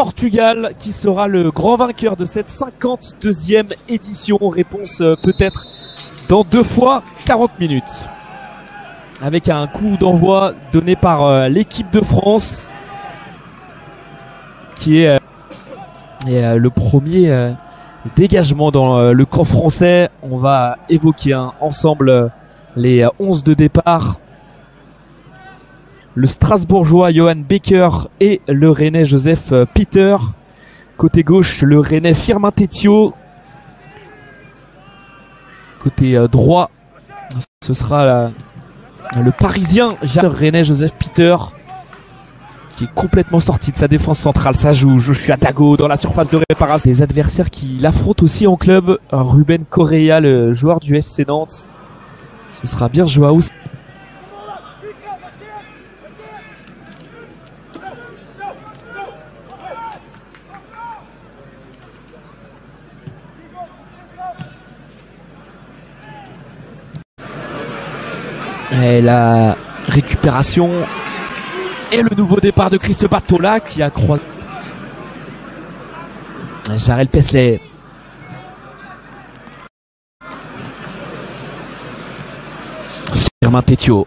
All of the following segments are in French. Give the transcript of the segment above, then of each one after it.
Portugal qui sera le grand vainqueur de cette 52e édition. Réponse peut-être dans 2 fois 40 minutes. Avec un coup d'envoi donné par l'équipe de France qui est le premier dégagement dans le camp français. On va évoquer ensemble les 11 de départ. Le Strasbourgeois Johan Becker et le Rennais Joseph Peter. Côté gauche, le Rennais Firmin Tétio. Côté droit, ce sera le Parisien Rennais Joseph Peter, qui est complètement sorti de sa défense centrale. Ça joue Joshua Dago dans la surface de réparation. Les adversaires qui l'affrontent aussi en club, Ruben Correa, le joueur du FC Nantes. Ce sera bien Joao. Et la récupération et le nouveau départ de Christ Batola qui a croisé Jarel Pesley. Firmin Tétio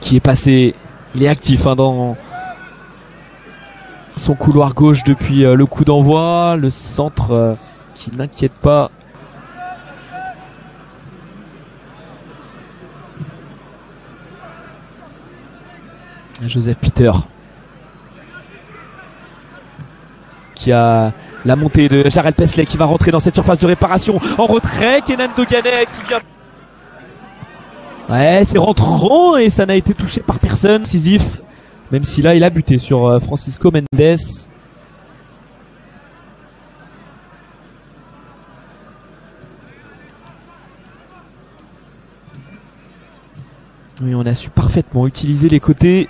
qui est passé, il est actif dans son couloir gauche depuis le coup d'envoi. Le centre qui n'inquiète pas. Joseph Peter qui a la montée de Jarel Pesley qui va rentrer dans cette surface de réparation en retrait. Kenan Doganet qui vient. Ouais, c'est rentrant et ça n'a été touché par personne. Décisif, même si là il a buté sur Francisco Mendes. Oui, on a su parfaitement utiliser les côtés.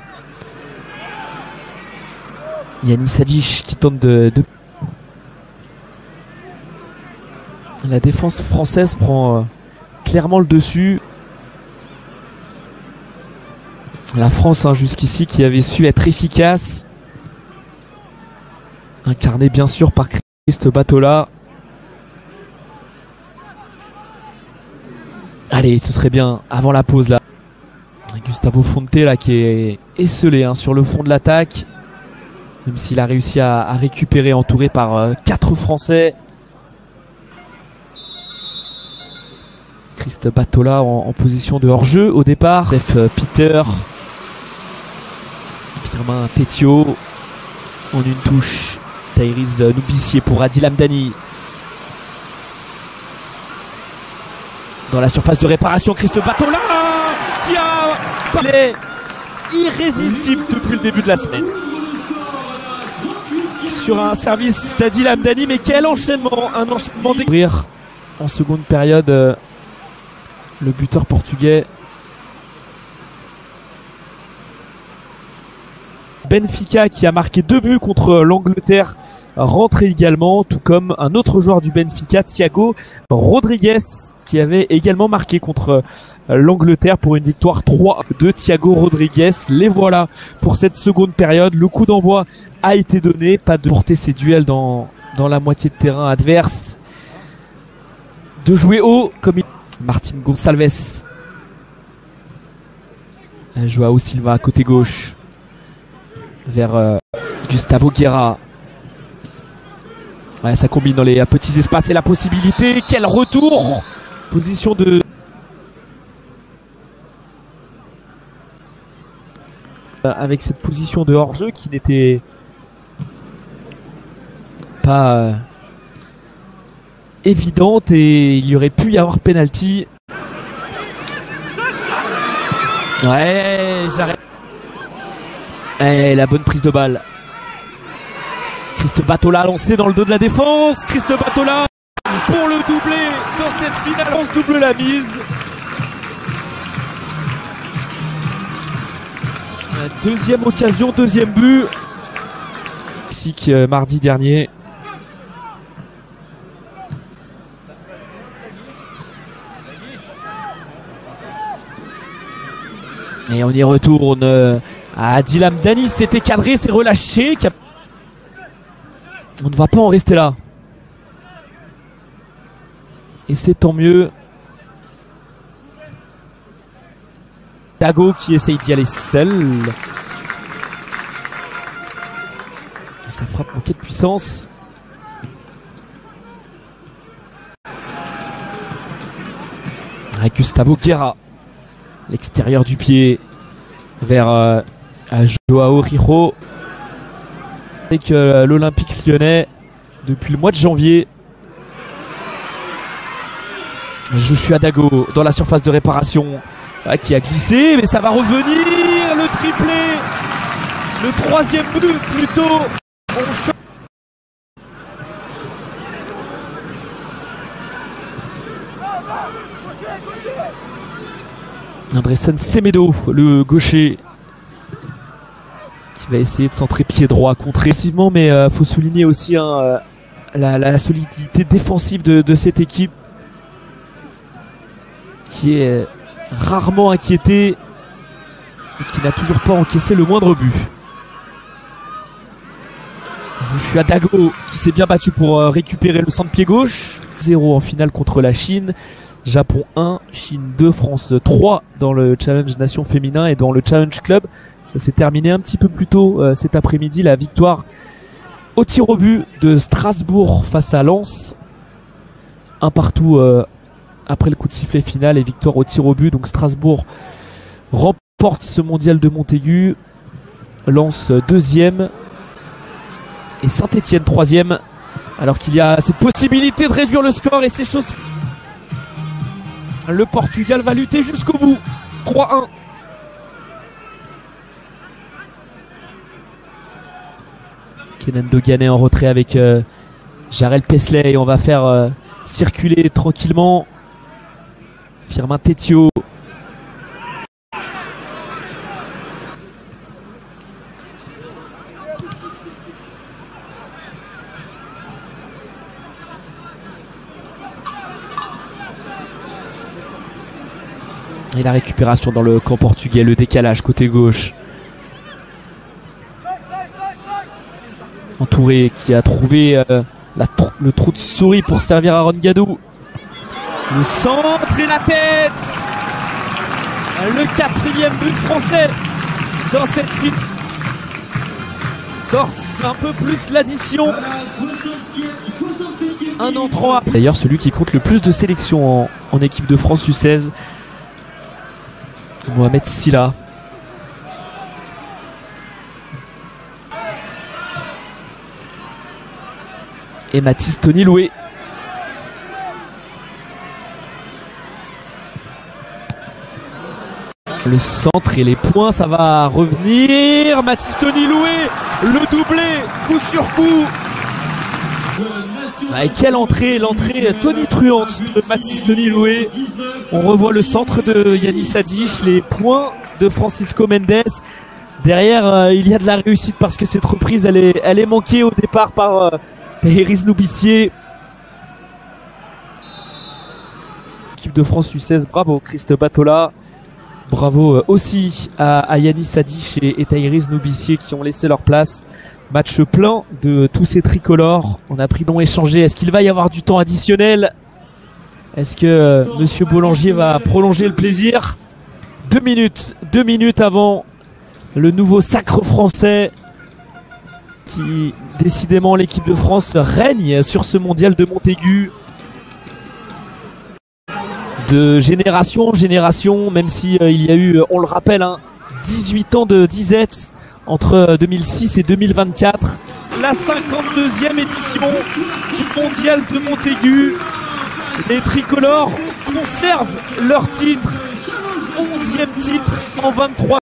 Yanis Sadich qui tente de... La défense française prend clairement le dessus. La France jusqu'ici qui avait su être efficace. Incarné bien sûr par Christ Batola. Allez, ce serait bien avant la pause là. Gustavo Fonte là qui est esselé sur le fond de l'attaque. Même s'il a réussi à récupérer, entouré par 4 Français. Christ Batola en position de hors-jeu au départ. Joseph Peter. Firmin Tétio. En une touche. Tairis Noubissier pour Adil Hamdani. Dans la surface de réparation, Christ Batola qui est irrésistible depuis le début de la semaine. Sur un service d'Adil Hamdani, mais quel enchaînement! Un enchaînement d'ouvrir en seconde période le buteur portugais. Benfica qui a marqué 2 buts contre l'Angleterre rentré également, tout comme un autre joueur du Benfica, Thiago Rodrigues, qui avait également marqué contre l'Angleterre pour une victoire 3 de Thiago Rodrigues. Les voilà pour cette seconde période. Le coup d'envoi a été donné. Pas de porter ses duels dans la moitié de terrain adverse. De jouer haut comme Martin Gonçalves. Joao Silva côté gauche. Vers Gustavo Guerra. Ouais, ça combine dans les petits espaces et la possibilité. Quel retour! Position de... Avec cette position de hors-jeu qui n'était pas évidente et il y aurait pu y avoir penalty. Ouais, j'arrête. Et la bonne prise de balle. Christ Batola lancé dans le dos de la défense. Christ Batola pour le doublé dans cette finale. On se double la mise. Deuxième occasion, deuxième but. Mexique mardi dernier. Et on y retourne à Adil Hamdani. C'était cadré, c'est relâché. On ne va pas en rester là. Et c'est tant mieux. Dago qui essaye d'y aller seul. Et ça frappe manquée de puissance. Avec Gustavo Guerra. L'extérieur du pied vers Joao Rijo. Avec l'Olympique lyonnais depuis le mois de janvier. Joshua Dago dans la surface de réparation qui a glissé, mais ça va revenir. Le triplé, le 3e but plutôt. Andresen Semedo, le gaucher, qui va essayer de centrer pied droit contressivement, mais faut souligner aussi la solidité défensive de cette équipe, qui est rarement inquiétée et qui n'a toujours pas encaissé le moindre but. Je suis à Dago qui s'est bien battu pour récupérer le centre pied gauche. 0 en finale contre la Chine. Japon 1, Chine 2, France 3 dans le Challenge Nation féminin et dans le Challenge Club. Ça s'est terminé un petit peu plus tôt cet après-midi. La victoire au tir au but de Strasbourg face à Lens. Un partout après le coup de sifflet final et victoire au tir au but. Donc Strasbourg remporte ce mondial de Montaigu. Lens 2e et Saint-Etienne 3e. Alors qu'il y a cette possibilité de réduire le score et c'est chose. Le Portugal va lutter jusqu'au bout. 3-1. Kenan Doganet en retrait avec Jarel Pesley. Et on va faire circuler tranquillement Firmin Tétio. Et la récupération dans le camp portugais, le décalage côté gauche. Entouré qui a trouvé le trou de souris pour servir Aaron Gadou. Le centre et la tête. Le 4e but français dans cette finale. Corse un peu plus l'addition. Un entrant après. D'ailleurs celui qui compte le plus de sélections en équipe de France U16. Mohamed Silla. Et Mathis Tony Loué. Le centre et les points, ça va revenir. Mathis Tony Loué, le doublé, coup sur coup. Et quelle entrée, l'entrée tonitruante de Mathis Tony Loué. On revoit le centre de Yanis Sadich, les points de Francisco Mendes. Derrière, il y a de la réussite parce que cette reprise, elle est manquée au départ par Tahiris Noubissier. Équipe de France U16, bravo Christ Batola. Bravo aussi à Yanis Sadich et Tahiris Noubissier qui ont laissé leur place. Match plein de tous ces tricolores. On a pris long échangé. Est-ce qu'il va y avoir du temps additionnel? Est-ce que Monsieur Boulanger va prolonger le plaisir? 2 minutes avant le nouveau sacre français qui, décidément, l'équipe de France règne sur ce mondial de Montaigu. De génération en génération, même si il y a eu, on le rappelle, 18 ans de disette entre 2006 et 2024. La 52e édition du mondial de Montaigu. Les tricolores conservent leur titre, 11e titre en 23